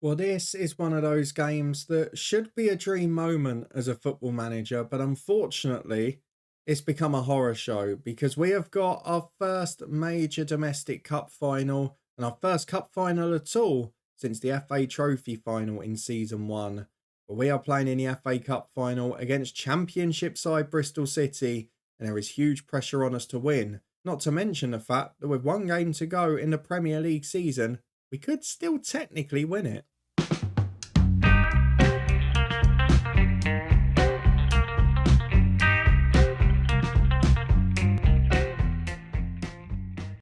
Well, this is one of those games that should be a dream moment as a football manager, but unfortunately, it's become a horror show because we have got our first major domestic cup final and our first cup final at all since the FA Trophy final in season one. But we are playing in the FA Cup final against Championship side Bristol City, and there is huge pressure on us to win. Not to mention the fact that with one game to go in the Premier League season, we could still technically win it.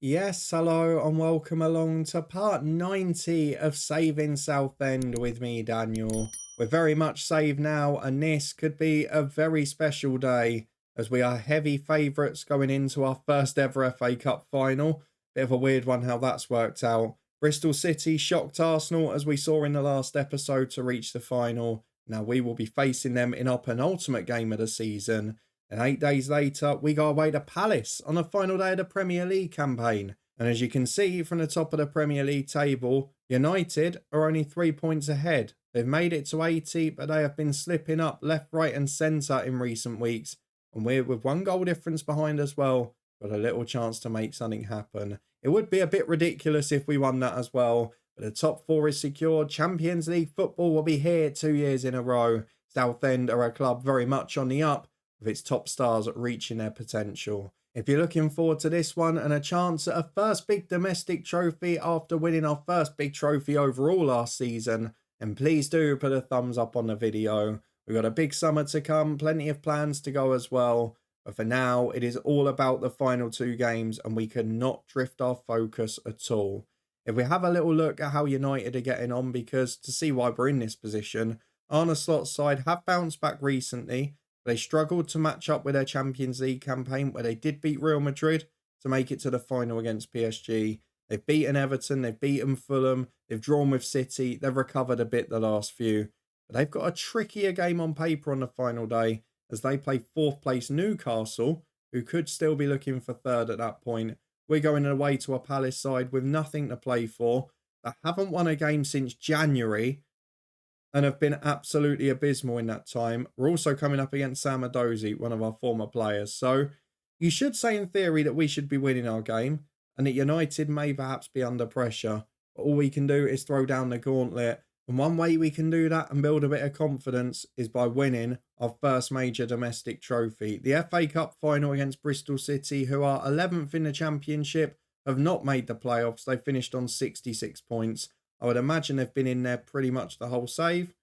Yes, hello and welcome along to part 90 of Saving Southend with me, Daniel. We're very much saved now, and this could be a very special day as we are heavy favourites going into our first ever FA Cup final. Bit of a weird one how that's worked out. Bristol City shocked Arsenal, as we saw in the last episode, to reach the final. Now we will be facing them in our penultimate game of the season. And 8 days later, we go away to Palace on the final day of the Premier League campaign. And as you can see from the top of the Premier League table, United are only 3 points ahead. They've made it to 80, but they have been slipping up left, right and centre in recent weeks. And we're with one goal difference behind as well, got a little chance to make something happen. It would be a bit ridiculous if we won that as well, but the top four is secured. Champions League football will be here 2 years in a row. Southend are a club very much on the up, with its top stars reaching their potential. If you're looking forward to this one and a chance at a first big domestic trophy after winning our first big trophy overall last season, then please do put a thumbs up on the video. We've got a big summer to come, plenty of plans to go as well. But for now, it is all about the final two games and we cannot drift our focus at all. If we have a little look at how United are getting on, because to see why we're in this position, Arne Slot's side have bounced back recently. They struggled to match up with their Champions League campaign where they did beat Real Madrid to make it to the final against PSG. They've beaten Everton, they've beaten Fulham, they've drawn with City, they've recovered a bit the last few. But they've got a trickier game on paper on the final day as they play fourth place Newcastle, who could still be looking for third at that point. We're going away to a Palace side with nothing to play for, that haven't won a game since January, and have been absolutely abysmal in that time. We're also coming up against Sam Adozi, one of our former players. So you should say in theory that we should be winning our game and that United may perhaps be under pressure. But all we can do is throw down the gauntlet. And one way we can do that and build a bit of confidence is by winning our first major domestic trophy. The FA Cup final against Bristol City, who are 11th in the Championship, have not made the playoffs. They finished on 66 points. I would imagine they've been in there pretty much the whole save.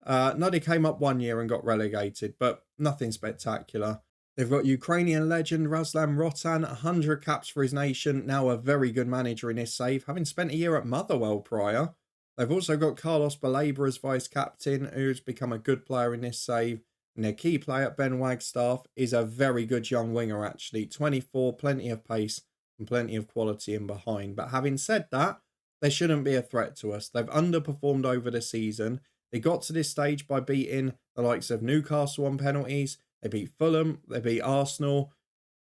No, they came up 1 year and got relegated, but nothing spectacular. They've got Ukrainian legend Ruslan Rotan, 100 caps for his nation, now a very good manager in this save, having spent a year at Motherwell prior. They've also got Carlos Baleba as vice-captain, who's become a good player in this save. And their key player, Ben Wagstaff, is a very good young winger actually. 24, plenty of pace and plenty of quality in behind. But having said that, they shouldn't be a threat to us. They've underperformed over the season. They got to this stage by beating the likes of Newcastle on penalties. They beat Fulham. They beat Arsenal.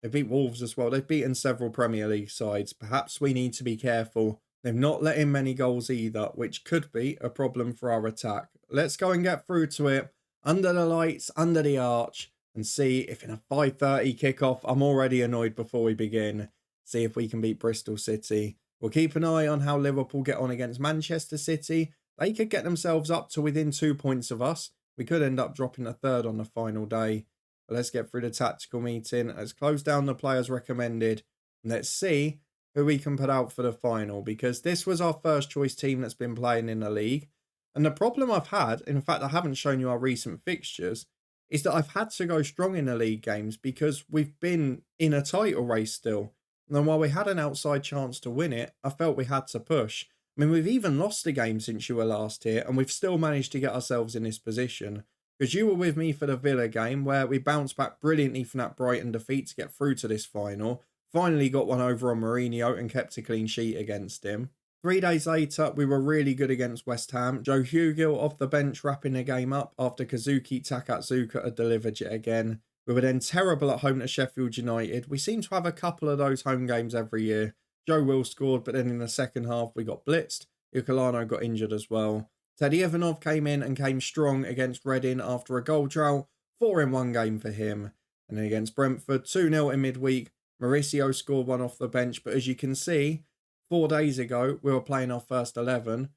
They beat Wolves as well. They've beaten several Premier League sides. Perhaps we need to be careful. They've not let in many goals either, which could be a problem for our attack. Let's go and get through to it under the lights, under the arch, and see if in a 5:30 kickoff, I'm already annoyed before we begin. See if we can beat Bristol City. We'll keep an eye on how Liverpool get on against Manchester City. They could get themselves up to within 2 points of us. We could end up dropping a third on the final day. But let's get through the tactical meeting. Let's close down the players recommended. And let's see who we can put out for the final. Because this was our first choice team that's been playing in the league. And the problem I've had, in fact I haven't shown you our recent fixtures, is that I've had to go strong in the league games because we've been in a title race still. And while we had an outside chance to win it, I felt we had to push. I mean, we've even lost a game since you were last here, and we've still managed to get ourselves in this position. Because you were with me for the Villa game, where we bounced back brilliantly from that Brighton defeat to get through to this final. Finally got one over on Mourinho and kept a clean sheet against him. 3 days later, we were really good against West Ham. Joe Hugill off the bench wrapping the game up after Kazuki Takatsuka had delivered yet again. We were then terrible at home to Sheffield United. We seem to have a couple of those home games every year. Joe Will scored, but then in the second half we got blitzed. Ukalano got injured as well. Teddy Ivanov came in and came strong against Reading after a goal drought, 4 in one game for him. And then against Brentford, 2-0 in midweek, Mauricio scored one off the bench. But as you can see, 4 days ago, we were playing our first 11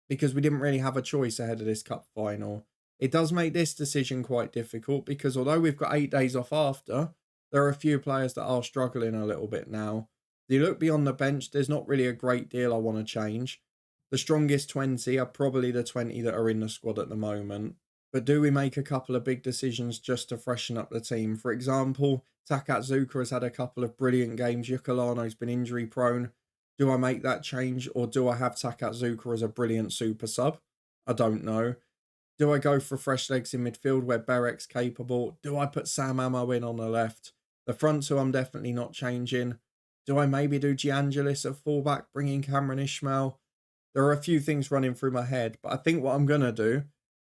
because we didn't really have a choice ahead of this cup final. It does make this decision quite difficult because although we've got 8 days off after, there are a few players that are struggling a little bit now. If you look beyond the bench, there's not really a great deal I want to change. The strongest 20 are probably the 20 that are in the squad at the moment. But do we make a couple of big decisions just to freshen up the team? For example, Takatsuka has had a couple of brilliant games. Yukulano's been injury prone. Do I make that change or do I have Takatsuka as a brilliant super sub? I don't know. Do I go for fresh legs in midfield where Berek's capable? Do I put Sam Amo in on the left? The front two I'm definitely not changing. Do I maybe do Giangelis at fullback, bring in Cameron Ishmael? There are a few things running through my head, but I think what I'm going to do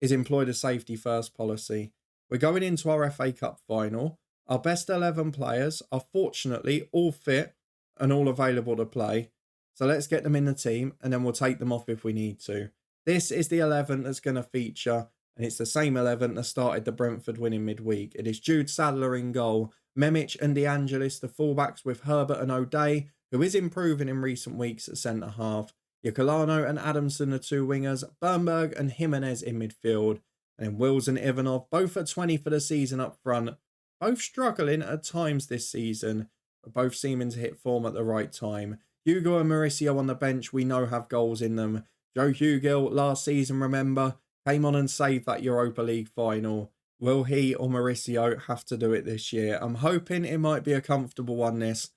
is employ the safety first policy. We're going into our FA Cup final. Our best 11 players are fortunately all fit and all available to play. So let's get them in the team and then we'll take them off if we need to. This is the 11 that's going to feature, and it's the same 11 that started the Brentford win in midweek. It is Jude Sadler in goal, Memic and De Angelis, the fullbacks, with Herbert and O'Day, who is improving in recent weeks at centre-half. Yukulano and Adamson, the two wingers, Bernberg and Jimenez in midfield, and then Wills and Ivanov, both at 20 for the season up front, both struggling at times this season, but both seeming to hit form at the right time. Hugo and Mauricio on the bench, we know have goals in them. Joe Hugill, last season, remember, came on and saved that Europa League final. Will he or Mauricio have to do it this year? I'm hoping it might be a comfortable one, this,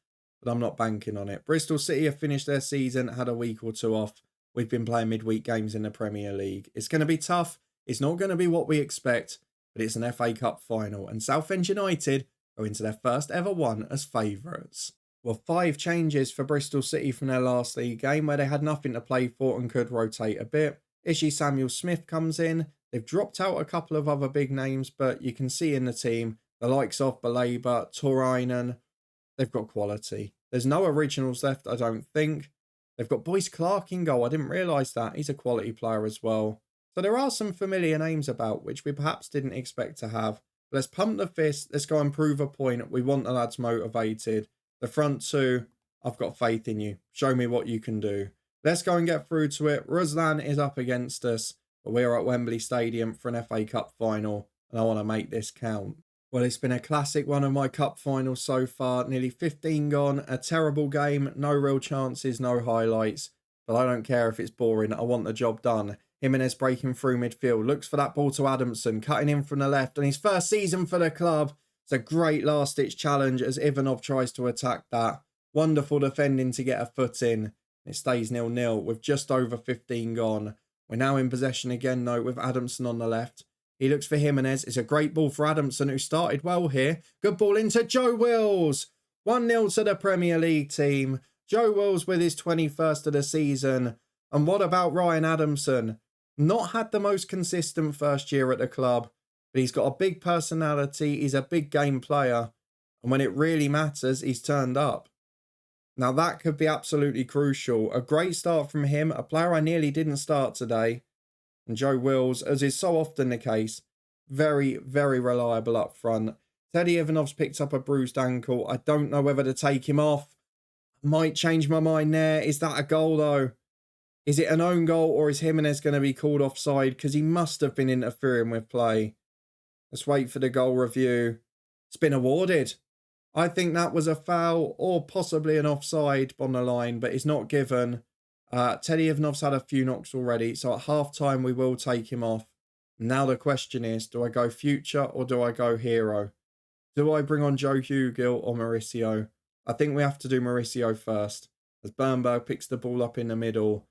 but I'm not banking on it. Bristol City have finished their season, had a week or two off. We've been playing midweek games in the Premier League. It's going to be tough. It's not going to be what we expect, but it's an FA Cup final. And Southend United go into their first ever one as favourites. Well, 5 changes for Bristol City from their last league game where they had nothing to play for and could rotate a bit. Ishii Samuel-Smith comes in. They've dropped out a couple of other big names, but you can see in the team, the likes of Baleba, Torainen, they've got quality. There's no originals left, I don't think. They've got Boyce Clark in goal. I didn't realise that. He's a quality player as well. So there are some familiar names about, which we perhaps didn't expect to have. But let's pump the fist. Let's go and prove a point. We want the lads motivated. The front two, I've got faith in you. Show me what you can do. Let's go and get through to it. Ruslan is up against us, but we're at Wembley Stadium for an FA Cup final, and I want to make this count. Well, it's been a classic one of my cup finals so far. Nearly 15 gone, a terrible game, no real chances, no highlights. But I don't care if it's boring, I want the job done. Jimenez breaking through midfield, looks for that ball to Adamson, cutting in from the left, and his first season for the club. It's a great last-ditch challenge as Ivanov tries to attack that. Wonderful defending to get a foot in. It stays 0-0 with just over 15 gone. We're now in possession again, though, with Adamson on the left. He looks for Jimenez. It's a great ball for Adamson, who started well here. Good ball into Joe Wills. 1-0 to the Premier League team. Joe Wills with his 21st of the season. And what about Ryan Adamson? Not had the most consistent first year at the club, but he's got a big personality. He's a big game player. And when it really matters, he's turned up. Now that could be absolutely crucial. A great start from him, a player I nearly didn't start today. And Joe Wills, as is so often the case, very, very reliable up front. Teddy Ivanov's picked up a bruised ankle. I don't know whether to take him off. Might change my mind there. Is that a goal though? Is it an own goal or is Jimenez going to be called offside? Because he must have been interfering with play. Let's wait for the goal review. It's been awarded. I think that was a foul or possibly an offside on the line, but it's not given. Teddy Ivanov's had a few knocks already, so at half-time we will take him off. Now the question is, do I go future or do I go hero? Do I bring on Joe Hugill or Mauricio? I think we have to do Mauricio first, as Bernberg picks the ball up in the middle.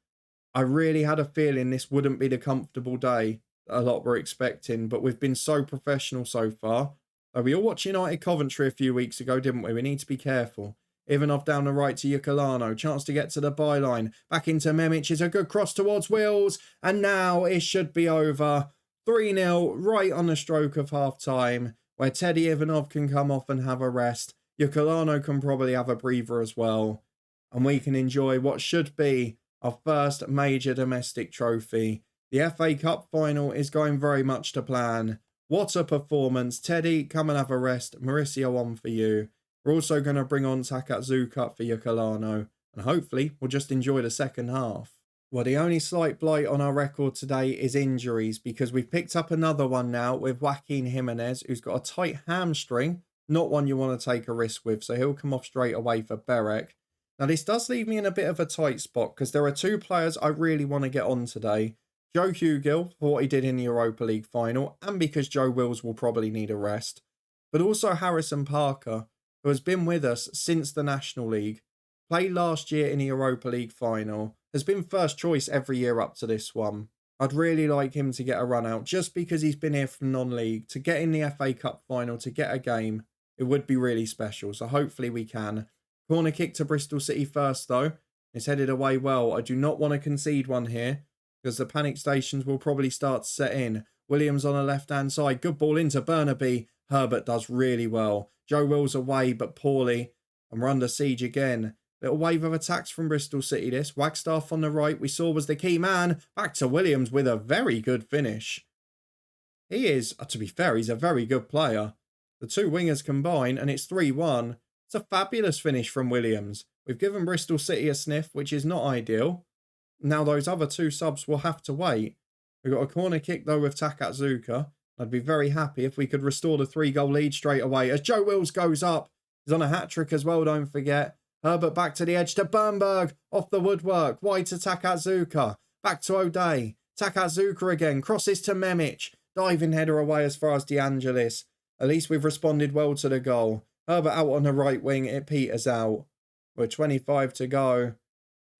I really had a feeling this wouldn't be the comfortable day that a lot were expecting, but we've been so professional so far. We all watched United Coventry a few weeks ago, didn't we? We need to be careful. Ivanov down the right to Yukulano. Chance to get to the byline. Back into Memic. Is a good cross towards Wills. And now it should be over. 3-0 right on the stroke of half-time, where Teddy Ivanov can come off and have a rest. Yukulano can probably have a breather as well. And we can enjoy what should be our first major domestic trophy. The FA Cup final is going very much to plan. What a performance. Teddy, come and have a rest. Mauricio on for you. We're also going to bring on Takatsuka for Yokolano. And hopefully we'll just enjoy the second half. Well, the only slight blight on our record today is injuries, because we've picked up another one now with Joaquin Jimenez, who's got a tight hamstring. Not one you want to take a risk with, so he'll come off straight away for Berek. Now, this does leave me in a bit of a tight spot, because there are two players I really want to get on today. Joe Hugill, for what he did in the Europa League final, and because Joe Wills will probably need a rest. But also Harrison Parker, who has been with us since the National League, played last year in the Europa League final, has been first choice every year up to this one. I'd really like him to get a run out, just because he's been here from non-league. To get in the FA Cup final, to get a game, it would be really special, so hopefully we can. Corner kick to Bristol City first though. It's headed away well. I do not want to concede one here, because the panic stations will probably start to set in. Williams on the left-hand side. Good ball into Burnaby. Herbert does really well. Joe Wills away, but poorly. And we're under siege again. Little wave of attacks from Bristol City this. Wagstaff on the right, we saw was the key man. Back to Williams with a very good finish. He is, to be fair, he's a very good player. The two wingers combine and it's 3-1. It's a fabulous finish from Williams. We've given Bristol City a sniff, which is not ideal. Now those other two subs will have to wait. We've got a corner kick though with Takatsuka. I'd be very happy if we could restore the 3-goal lead straight away. As Joe Wills goes up, he's on a hat-trick as well, don't forget. Herbert back to the edge to Bernberg. Off the woodwork. Wide to Takatsuka. Back to O'Day. Takatsuka again. Crosses to Memic. Diving header away as far as De Angelis. At least we've responded well to the goal. Herbert out on the right wing. It peters out. We're 25 to go.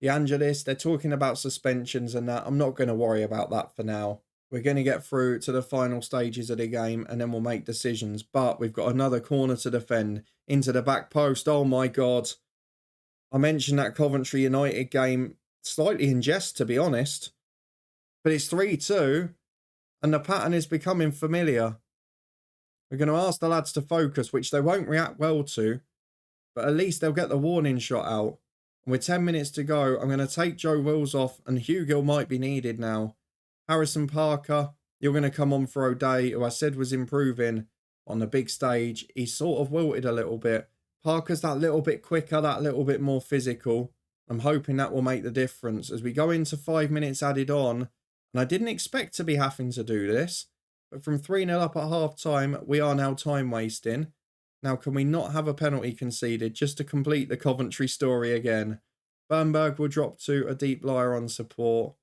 De Angelis, they're talking about suspensions and that. I'm not going to worry about that for now. We're going to get through to the final stages of the game and then we'll make decisions. But we've got another corner to defend. Into the back post. Oh my God. I mentioned that Coventry United game slightly in jest, to be honest. But it's 3-2 and the pattern is becoming familiar. We're going to ask the lads to focus, which they won't react well to. But at least they'll get the warning shot out. And with 10 minutes to go, I'm going to take Joe Wills off and Hugill might be needed now. Harrison Parker, you're going to come on for O'Day, who I said was improving on the big stage. He's sort of wilted a little bit. Parker's that little bit quicker, that little bit more physical. I'm hoping that will make the difference as we go into 5 minutes added on. And I didn't expect to be having to do this. But from 3-0 up at half-time, we are now time wasting. Now, can we not have a penalty conceded just to complete the Coventry story again? Bernberg will drop to a deep liar on support.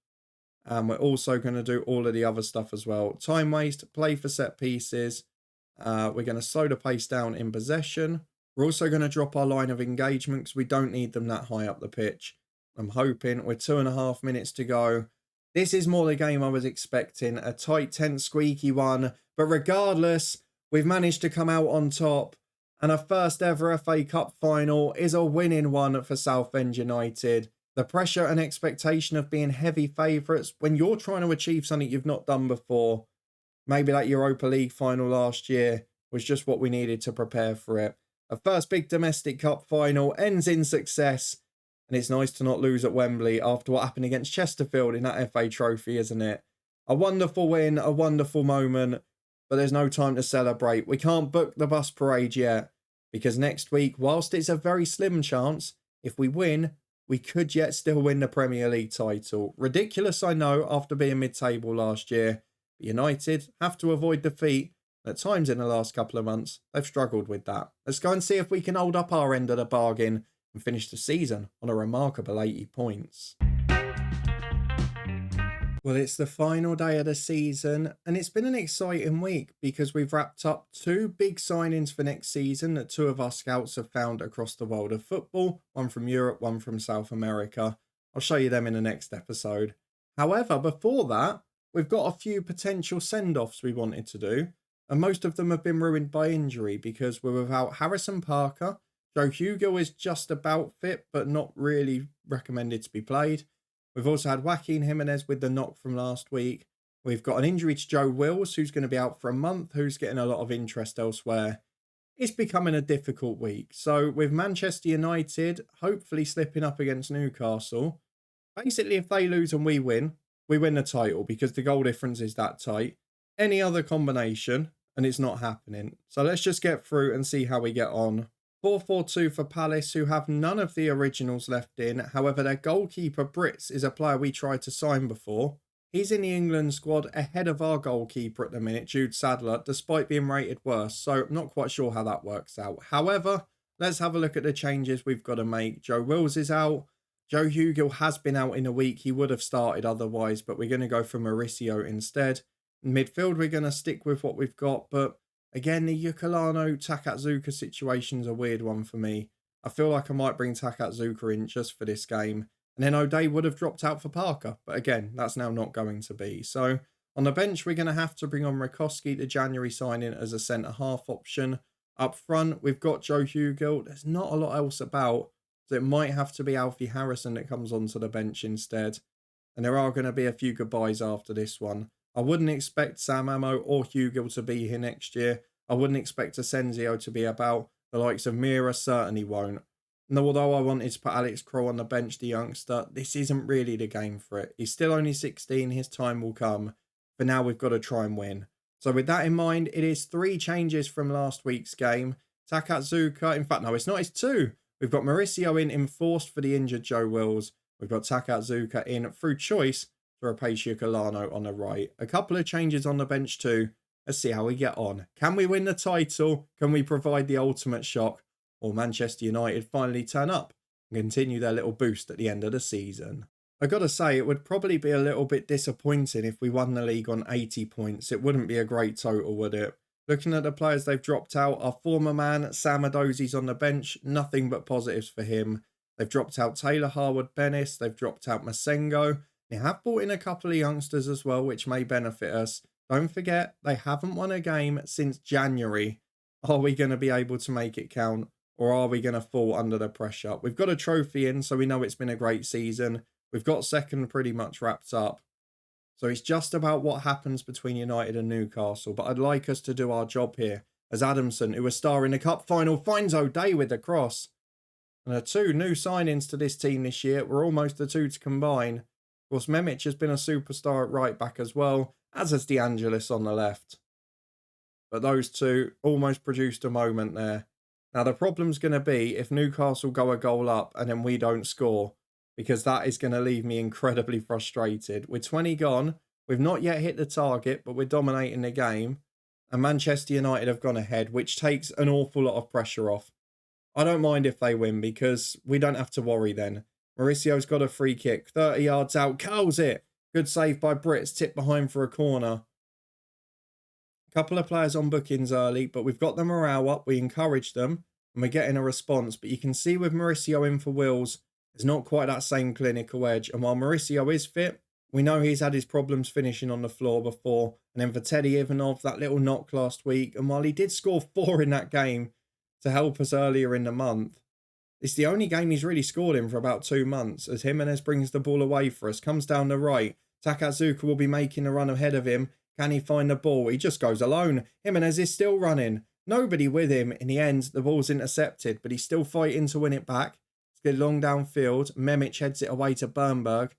And we're also going to do all of the other stuff as well. Time waste, play for set pieces. We're going to slow the pace down in possession. We're also going to drop our line of engagement because we don't need them that high up the pitch. I'm hoping we're 2.5 minutes to go. This is more the game I was expecting. A tight, tense, squeaky one. But regardless, we've managed to come out on top. And our first ever FA Cup final is a winning one for Southend United. The pressure and expectation of being heavy favourites when you're trying to achieve something you've not done before. Maybe that Europa League final last year was just what we needed to prepare for it. A first big domestic cup final ends in success. And it's nice to not lose at Wembley after what happened against Chesterfield in that FA Trophy, isn't it? A wonderful win, a wonderful moment. But there's no time to celebrate. We can't book the bus parade yet. Because next week, whilst it's a very slim chance, if we win, we could yet still win the Premier League title. Ridiculous, I know, after being mid-table last year. But United have to avoid defeat. At times in the last couple of months, they've struggled with that. Let's go and see if we can hold up our end of the bargain and finish the season on a remarkable 80 points. Well, it's the final day of the season and it's been an exciting week because we've wrapped up 2 big signings for next season that 2 of our scouts have found across the world of football, one from Europe, one from South America. I'll show you them in the next episode. However, before that, we've got a few potential send-offs we wanted to do, and most of them have been ruined by injury because we're without Harrison Parker. Joe Hugill is just about fit, but not really recommended to be played. We've also had Joaquin Jimenez with the knock from last week. We've got an injury to Joe Wills, who's going to be out for a month, who's getting a lot of interest elsewhere. It's becoming a difficult week. So with Manchester United hopefully slipping up against Newcastle, basically if they lose and we win, we win the title because the goal difference is that tight. Any other combination, and it's not happening. So let's just get through and see how we get on. 4-4-2 for Palace, who have none of the originals left in. However, their goalkeeper, Brits, is a player we tried to sign before. He's in the England squad ahead of our goalkeeper at the minute, Jude Sadler, despite being rated worse. So I'm not quite sure how that works out. However, let's have a look at the changes we've got to make. Joe Wills is out. Joe Hugill has been out in a week. He would have started otherwise, but we're going to go for Mauricio instead. In midfield, we're going to stick with what we've got, but again, the Yukalano Takatsuka situation's a weird one for me. I feel like I might bring Takatsuka in just for this game. And then O'Day would have dropped out for Parker. But again, that's now not going to be. So on the bench, we're going to have to bring on Rakowski, the January signing, as a centre-half option. Up front, we've got Joe Hugill. There's not a lot else about. So it might have to be Alfie Harrison that comes onto the bench instead. And there are going to be a few goodbyes after this one. I wouldn't expect Sam Ammo or Hugill to be here next year. I wouldn't expect Asensio to be about. The likes of Mira certainly won't. And although I wanted to put Alex Kroll on the bench, the youngster, this isn't really the game for it. He's still only 16. His time will come. For now, we've got to try and win. So with that in mind, it is 3 changes from last week's game. Takatsuka, in fact, no, it's not. It's 2. We've got Mauricio in enforced for the injured Joe Wills. We've got Takatsuka in through choice to replace Yukalano on the right. A couple of changes on the bench too. Let's see how we get on. Can we win the title? Can we provide the ultimate shock? Or Manchester United finally turn up and continue their little boost at the end of the season? I gotta say, it would probably be a little bit disappointing if we won the league on 80 points. It wouldn't be a great total, would it? Looking at the players they've dropped out, our former man, Sam Adozi's on the bench. Nothing but positives for him. They've dropped out Taylor Harwood-Bennis. They've dropped out Masengo. They have brought in a couple of youngsters as well, which may benefit us. Don't forget, they haven't won a game since January. Are we going to be able to make it count? Or are we going to fall under the pressure? We've got a trophy in, so we know it's been a great season. We've got second pretty much wrapped up. So it's just about what happens between United and Newcastle. But I'd like us to do our job here. As Adamson, who was star in the cup final, finds O'Day with the cross. And the 2 new signings to this team this year were almost the 2 to combine. Of course, Memic has been a superstar at right back as well, as has De Angelis on the left. But those 2 almost produced a moment there. Now, the problem's going to be if Newcastle go a goal up and then we don't score, because that is going to leave me incredibly frustrated. With 20 gone, we've not yet hit the target, but we're dominating the game. And Manchester United have gone ahead, which takes an awful lot of pressure off. I don't mind if they win because we don't have to worry then. Mauricio's got a free kick, 30 yards out, curls it. Good save by Brits, tipped behind for a corner. Couple of players on bookings early, but we've got the morale up. We encourage them and we're getting a response. But you can see with Mauricio in for Wills, there's not quite that same clinical edge. And while Mauricio is fit, we know he's had his problems finishing on the floor before. And then for Teddy Ivanov, that little knock last week. And while he did score 4 in that game to help us earlier in the month, it's the only game he's really scored in for about 2 months. As Jimenez brings the ball away for us, comes down the right. Takatsuka will be making a run ahead of him. Can he find the ball? He just goes alone. Jimenez is still running. Nobody with him. In the end, the ball's intercepted, but he's still fighting to win it back. It's good long downfield. Memic heads it away to Bernberg.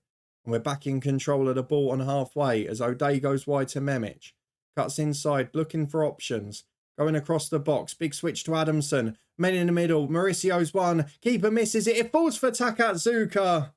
And we're back in control of the ball on halfway as O'Day goes wide to Memic. Cuts inside, looking for options. Going across the box. Big switch to Adamson. Men in the middle. Mauricio's one. Keeper misses it. It falls for Takatsuka.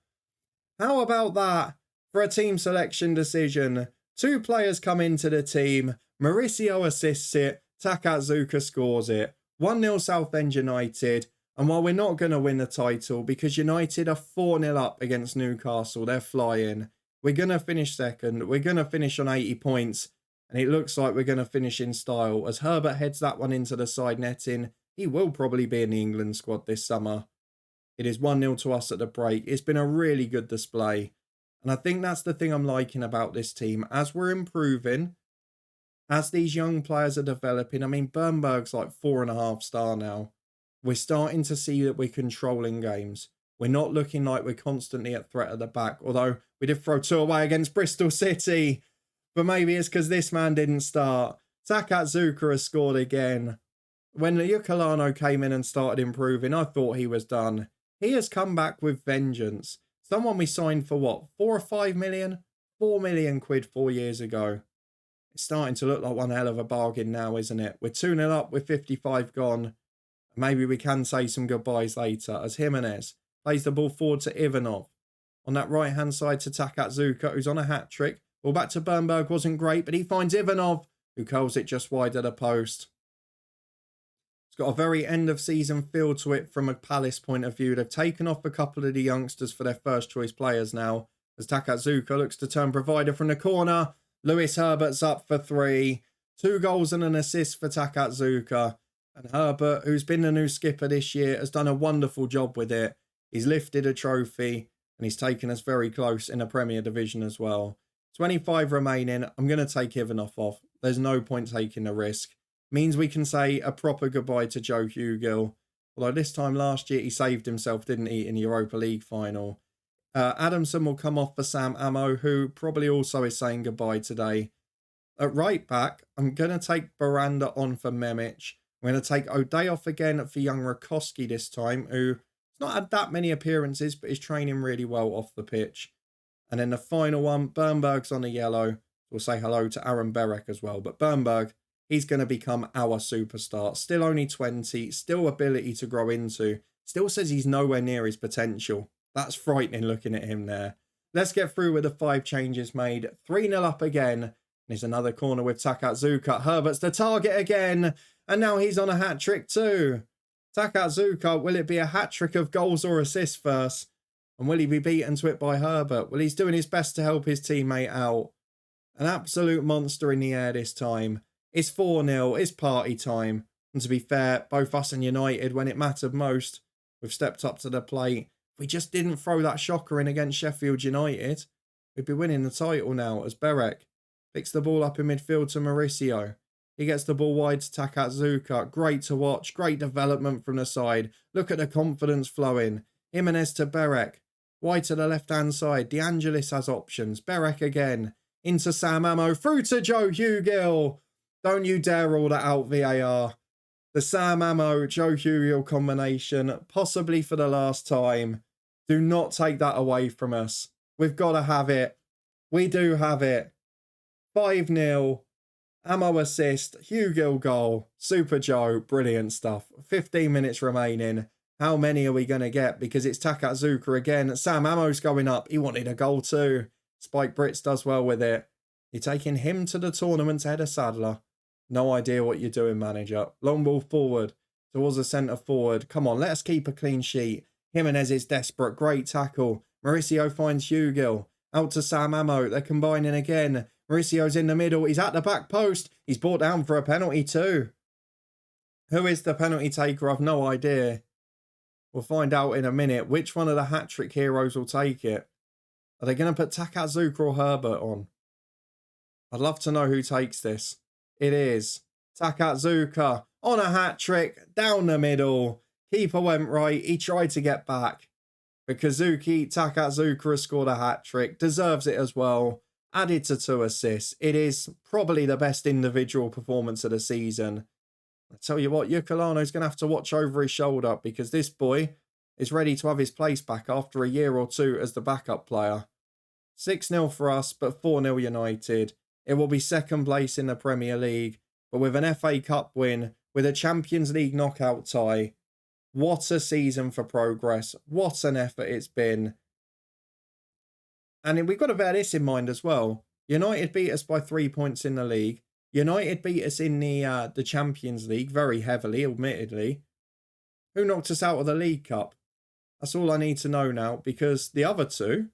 How about that for a team selection decision? 2 players come into the team. Mauricio assists it. Takatsuka scores it. 1-0 Southend United. And while we're not going to win the title because United are 4-0 up against Newcastle, they're flying. We're going to finish second. We're going to finish on 80 points. And it looks like we're going to finish in style. As Herbert heads that one into the side netting, he will probably be in the England squad this summer. It is 1-0 to us at the break. It's been a really good display. And I think that's the thing I'm liking about this team. As we're improving, as these young players are developing, I mean, Bernberg's like 4.5 star now. We're starting to see that we're controlling games. We're not looking like we're constantly at threat at the back. Although we did throw 2 away against Bristol City. But maybe it's because this man didn't start. Takatsuka has scored again. When Yukalano came in and started improving, I thought he was done. He has come back with vengeance. Someone we signed for what, 4 or 5 million? 4 million quid 4 years ago. It's starting to look like one hell of a bargain now, isn't it? We're 2-0 up with 55 gone. Maybe we can say some goodbyes later as Jimenez plays the ball forward to Ivanov. On that right-hand side to Takatsuka, who's on a hat-trick. Ball back to Bernberg wasn't great, but he finds Ivanov, who curls it just wide of the post. It's got a very end-of-season feel to it from a Palace point of view. They've taken off a couple of the youngsters for their first-choice players now, as Takatsuka looks to turn provider from the corner. Lewis Herbert's up for 3. 2 goals and an assist for Takatsuka. And Herbert, who's been the new skipper this year, has done a wonderful job with it. He's lifted a trophy and he's taken us very close in the Premier Division as well. 25 remaining. I'm going to take Ivanov off. There's no point taking the risk. Means we can say a proper goodbye to Joe Hugill. Although this time last year he saved himself, didn't he, in the Europa League final. Adamson will come off for Sam Ammo, who probably also is saying goodbye today. At right back, I'm going to take Baranda on for Memic. I'm going to take O'Day off again for young Rakowski this time, who's not had that many appearances, but is training really well off the pitch. And then the final one, Bernberg's on a yellow. We'll say hello to Aaron Berek as well. But Bernberg, he's going to become our superstar. Still only 20, still ability to grow into. Still says he's nowhere near his potential. That's frightening looking at him there. Let's get through with the 5 changes made. 3-0 up again. There's another corner with Takatsuka. Herbert's the target again. And now he's on a hat-trick too. Takatsuka, will it be a hat-trick of goals or assists first? And will he be beaten to it by Herbert? Well, he's doing his best to help his teammate out. An absolute monster in the air this time. It's 4-0. It's party time. And to be fair, both us and United, when it mattered most, we've stepped up to the plate. If we just didn't throw that shocker in against Sheffield United, we'd be winning the title now as Berek picks the ball up in midfield to Mauricio. He gets the ball wide to Takatsuka. Great to watch. Great development from the side. Look at the confidence flowing. Jimenez to Berek. Wide to the left-hand side. De Angelis has options. Berek again. Into Sam Ammo. Through to Joe Hugill. Don't you dare rule that out, VAR. The Sam Ammo, Joe Hugill combination, possibly for the last time. Do not take that away from us. We've got to have it. We do have it. 5-0. Ammo assist. Hugill goal. Super Joe. Brilliant stuff. 15 minutes remaining. How many are we going to get? Because it's Takatsuka again. Sam Ammo's going up. He wanted a goal too. Spike Brits does well with it. You're taking him to the tournament ahead of Sadler. No idea what you're doing, manager. Long ball forward towards the centre forward. Come on, let us keep a clean sheet. Jimenez is desperate. Great tackle. Mauricio finds Hugill. Out to Sam Ammo. They're combining again. Mauricio's in the middle. He's at the back post. He's brought down for a penalty too. Who is the penalty taker? I've no idea. We'll find out in a minute which one of the hat-trick heroes will take it. Are they going to put Takatsuka or Herbert on? I'd love to know who takes this. It is Takatsuka on a hat-trick, down the middle. Keeper went right. He tried to get back. But Takatsuka has scored a hat-trick. Deserves it as well. Added to 2 assists. It is probably the best individual performance of the season. I tell you what, Yukalano's going to have to watch over his shoulder because this boy is ready to have his place back after a year or two as the backup player. 6-0 for us, but 4-0 United. It will be second place in the Premier League, but with an FA Cup win, with a Champions League knockout tie. What a season for progress. What an effort it's been. And we've got to bear this in mind as well. United beat us by 3 points in the league. United beat us in the Champions League very heavily, admittedly. Who knocked us out of the League Cup? That's all I need to know now, because the other two,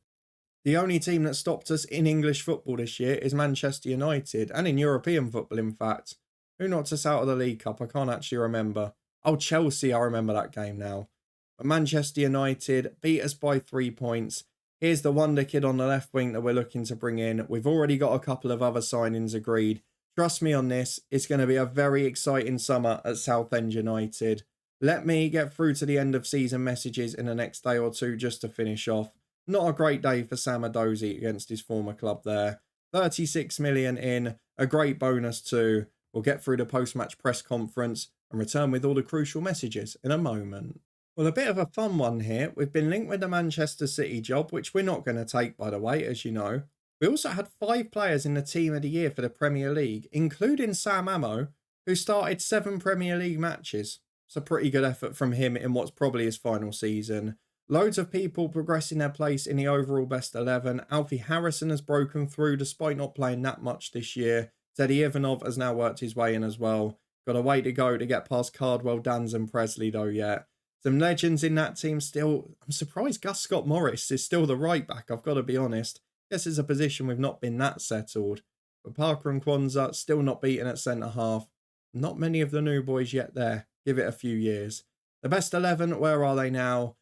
the only team that stopped us in English football this year is Manchester United, and in European football, in fact. Who knocked us out of the League Cup? I can't actually remember. Oh, Chelsea, I remember that game now. But Manchester United beat us by 3 points. Here's the wonder kid on the left wing that we're looking to bring in. We've already got a couple of other signings agreed. Trust me on this, it's going to be a very exciting summer at Southend United. Let me get through to the end of season messages in the next day or two just to finish off. Not a great day for Sam Adozi against his former club there. 36 million in, a great bonus too. We'll get through the post-match press conference and return with all the crucial messages in a moment. Well, a bit of a fun one here. We've been linked with the Manchester City job, which we're not going to take, by the way, as you know. We also had 5 players in the team of the year for the Premier League, including Sam Ammo, who started 7 Premier League matches. It's a pretty good effort from him in what's probably his final season. Loads of people progressing their place in the overall best 11. Alfie Harrison has broken through despite not playing that much this year. Teddy Ivanov has now worked his way in as well. Got a way to go to get past Cardwell, Dans and Presley though yet. Some legends in that team still. I'm surprised Gus Scott Morris is still the right back, I've got to be honest. Guess it's a position we've not been that settled. But Parker and Kwanzaa still not beaten at centre half. Not many of the new boys yet there. Give it a few years. The best 11, where are they now?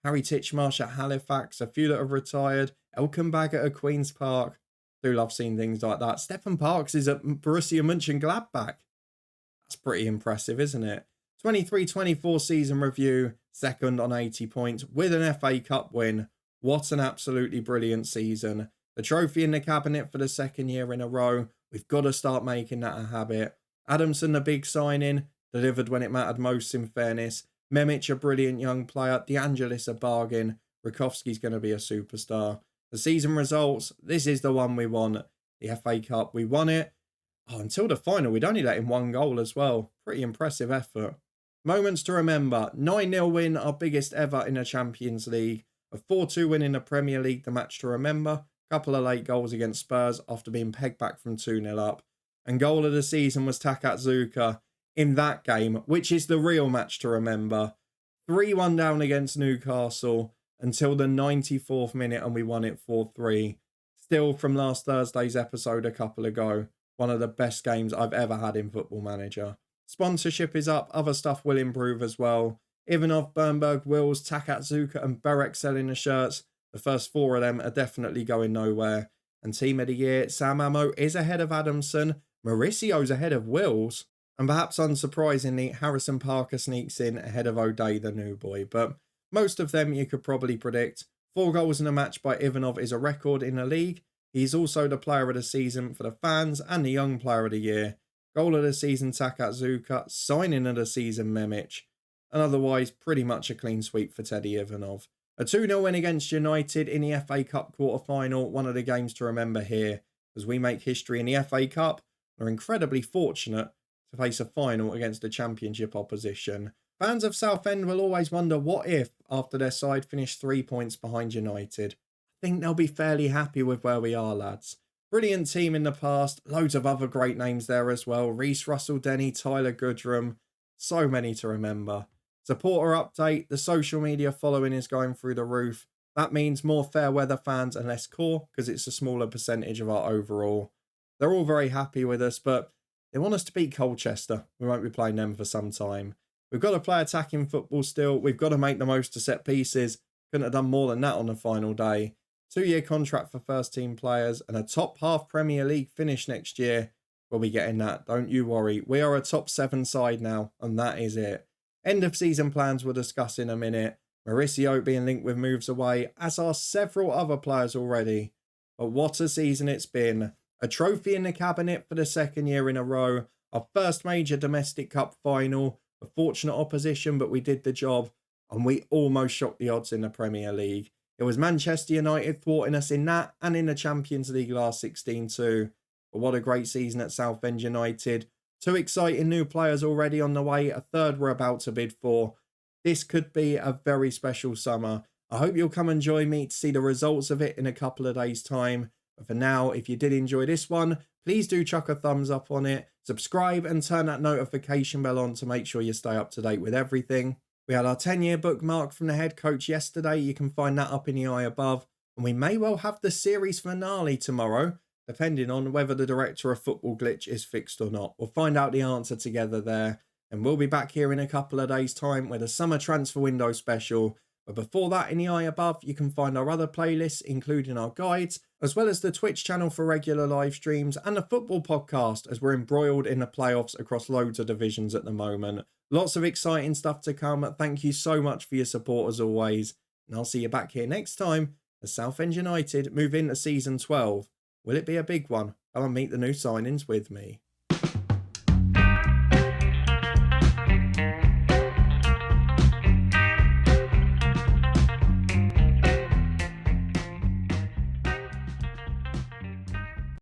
Harry Titchmarsh at Halifax, a few that have retired. Elkan Baggett at Queen's Park. Do love seeing things like that. Stephen Parks is at Borussia Mönchengladbach. That's pretty impressive, isn't it? 23-24 season review, second on 80 points with an FA Cup win. What an absolutely brilliant season. The trophy in the cabinet for the second year in a row. We've got to start making that a habit. Adamson, the big signing, delivered when it mattered most in fairness. Memic, a brilliant young player. DeAngelis, a bargain. Rakowski's going to be a superstar. The season results, this is the one we want. The FA Cup, we won it. Oh, until the final, we'd only let in 1 goal as well. Pretty impressive effort. Moments to remember. 9-0 win, our biggest ever in the Champions League. A 4-2 win in the Premier League, the match to remember. Couple of late goals against Spurs after being pegged back from 2-0 up. And goal of the season was Takatsuka in that game, which is the real match to remember. 3-1 down against Newcastle until the 94th minute and we won it 4-3. Still from last Thursday's episode a couple ago. One of the best games I've ever had in Football Manager. Sponsorship is up, other stuff will improve as well. Ivanov, Bernberg, Wills, Takatsuka and Berek selling the shirts. The first 4 of them are definitely going nowhere. And team of the year, Sam Ammo is ahead of Adamson. Mauricio's ahead of Wills. And perhaps unsurprisingly, Harrison Parker sneaks in ahead of O'Day, the new boy. But most of them you could probably predict. 4 goals in a match by Ivanov is a record in the league. He's also the player of the season for the fans and the young player of the year. Goal of the season, Takatsuka. Signing of the season, Memic. And otherwise, pretty much a clean sweep for Teddy Ivanov. A 2-0 win against United in the FA Cup quarter-final. One of the games to remember here as we make history in the FA Cup. We're incredibly fortunate to face a final against a championship opposition. Fans of Southend will always wonder what if, after their side finished 3 points behind United. I think they'll be fairly happy with where we are, lads. Brilliant team in the past. Loads of other great names there as well. Reece Russell, Denny, Tyler Goodrum. So many to remember. Supporter update. The social media following is going through the roof. That means more fair weather fans and less core because it's a smaller percentage of our overall. They're all very happy with us, but they want us to beat Colchester. We won't be playing them for some time. We've got to play attacking football still. We've got to make the most of set pieces. Couldn't have done more than that on the final day. 2-year contract for first team players and a top half Premier League finish next year. We'll be getting that. Don't you worry. We are a top 7 side now, and that is it. End of season plans we'll discuss in a minute. Mauricio being linked with moves away, as are several other players already. But what a season it's been. A trophy in the cabinet for the second year in a row. Our first major domestic cup final. A fortunate opposition, but we did the job. And we almost shocked the odds in the Premier League. It was Manchester United thwarting us in that and in the Champions League last 16 too. But what a great season at Southend United. 2 exciting new players already on the way. A third we're about to bid for. This could be a very special summer. I hope you'll come and join me to see the results of it in a couple of days' time. But for now, if you did enjoy this one, please do chuck a thumbs up on it. Subscribe and turn that notification bell on to make sure you stay up to date with everything. We had our 10-year bookmark from the head coach yesterday. You can find that up in the eye above. And we may well have the series finale tomorrow, depending on whether the director of Football Glitch is fixed or not. We'll find out the answer together there. And we'll be back here in a couple of days' time with a summer transfer window special. But before that, in the eye above, you can find our other playlists, including our guides, as well as the Twitch channel for regular live streams and the football podcast, as we're embroiled in the playoffs across loads of divisions at the moment. Lots of exciting stuff to come. Thank you so much for your support as always. And I'll see you back here next time as Southend United move into season 12. Will it be a big one? Come and meet the new signings with me.